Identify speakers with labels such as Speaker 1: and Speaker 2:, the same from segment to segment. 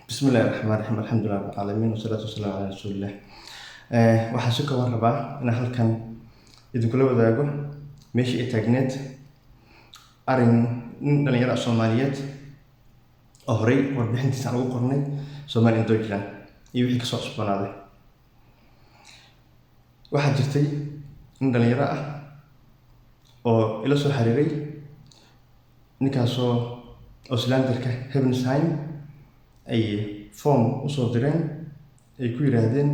Speaker 1: بسم الله الرحمن الرحيم الحمد لله رب العالمين والصلاة والسلام على رسول الله waxaan si kooban rabaa inaan halkan idinkula wadaago meeshii ay taagneed arin nin dhalinyaro ah Soomaaliyeed oo horey warbixintiisa aan ugu qornay Soomaali in Deutschland iyo wixii ka soo cusboonaaday waxaa jirtay nin dhalinyaro ah oo ila soo xiriiray ninkaasoo Auslanderka Hebensheim ay form u soo direen ay ku yiraahdeen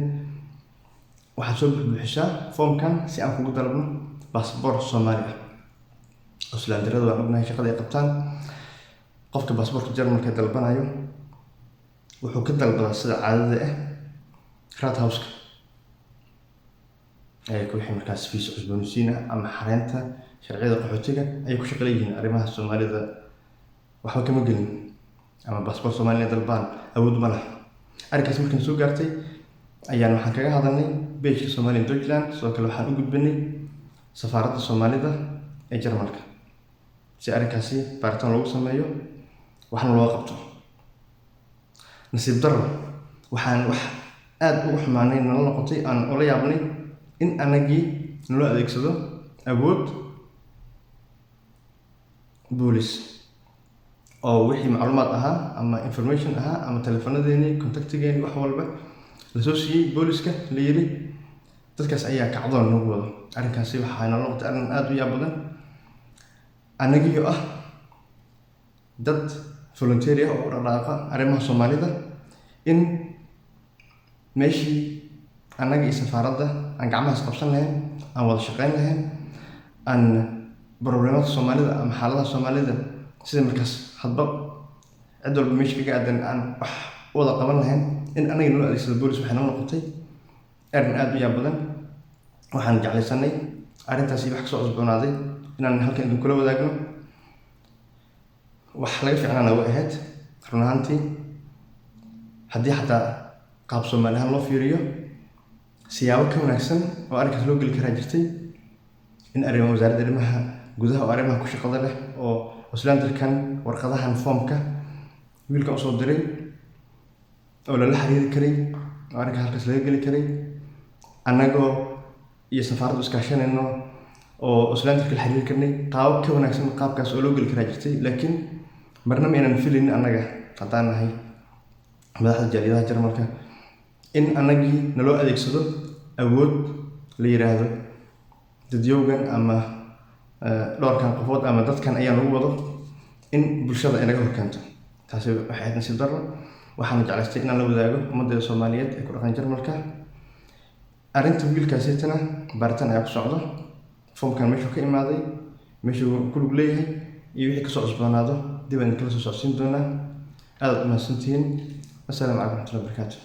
Speaker 1: waxaad soo buuxisaa formkan si aan kugu dalbno baasaboor Soomaali ah. Auslanderadu waa ognahay shaqada ay qabtaan. Qofka baasaboorka Jarmalka dalbanayo wuxuu ka dalbadaa sida caadada ah Rathauska ay ku wixii markaas fiis cusboonaysiin ama xareynta sharciyada qaxootiga ay ku shaqo leeyihiin arrimaha Soomaalida waxba kama gelin ama baasaboor Soomaaliya dalbaan awood ma laha. Arrinkaas markaan soo gaartay ayaan waxaan kaga hadalnay beeshka Soomaali in Deutschland sidoo kale waxaan u gudbinay safaaradda Soomaalida ee Jarmalka si arrinkaasi baaritaan loogu sameeyo waxna loo qabto. Nasiib darro waxaan wax aad ugu xumaanay nala noqotay aan ula yaabnay in anagii naloo adeegsado awood boolis oo wixii macluumaad ahaa ama information ahaa ama telefonadeeni contactigeeni wax walba la soo siiyay booliska la yiri dadkaas ayaa kacdoon nagu wado. Arrinkaasi waxaa nala noqotay arrin aad u yaab badan anagii oo ah dad volunteer ah oo dhaqaaqa arrimaha Soomaalida in meeshii anagii safaaradda aan gacmahaas qabsan lahayn aan wada shaqeyn lahayn aan problemada Soomaalida ama xaaladaha Soomaalida sida markaas hadba cid walba meesha kaga aadan aan wax wada qaban lahayn in anagii nala adeegsado boolis waxay nala noqotay arrin aad u yaab badan. waxaan jeclaysanay arrintaasi wax ka soo cusboonaaday inaan halkan idinkula wadaagno wax laga fiicnaana way ahayd run ahaantii haddii xataa qaab Soomaali ahaan loo fiiriyo siyaabo ka wanaagsan oo arrinkaas loo geli karaa jirtay in arrimaha wasaaradda arrimaha gudaha oo arrimaha ku shaqada leh oo Auslanderkan warqadahan formka wiilka u soo diray oo la xiriiri karay oo arrinka halkaas laga geli karay anagoo iyo safaaraddu iskaashanayno oo Auslanderka la xiriiri karnay qaab ka wanaagsan qaabkaas oo loo geli karaa jirtay laakiin marna ma inaan filin anaga haddaan nahay madaxda jaaliyadaha Jarmalka in anagii naloo adeegsado awood la yiraahdo dadyowgan ama dhowrkan qofood ama dadkan ayaa lagu wado in bulshada ay naga horkeento. taasi waxay ahayd nasiib darro. waxaan jeclaystay inaan la wadaago ummadda Soomaaliyeed ee ku dhaqan Jarmalka arrinta wiilkaasina baaritaan ayaa ku socdo formkan meeshuu ka imaaday meeshuu ku lug leeyahay iyo wixii ka soo cusboonaado dib aan kala soo socodsiin doonaa. aad u mahadsantihiin. assalaamu calaykum warahmatullahi wabarakaatuh.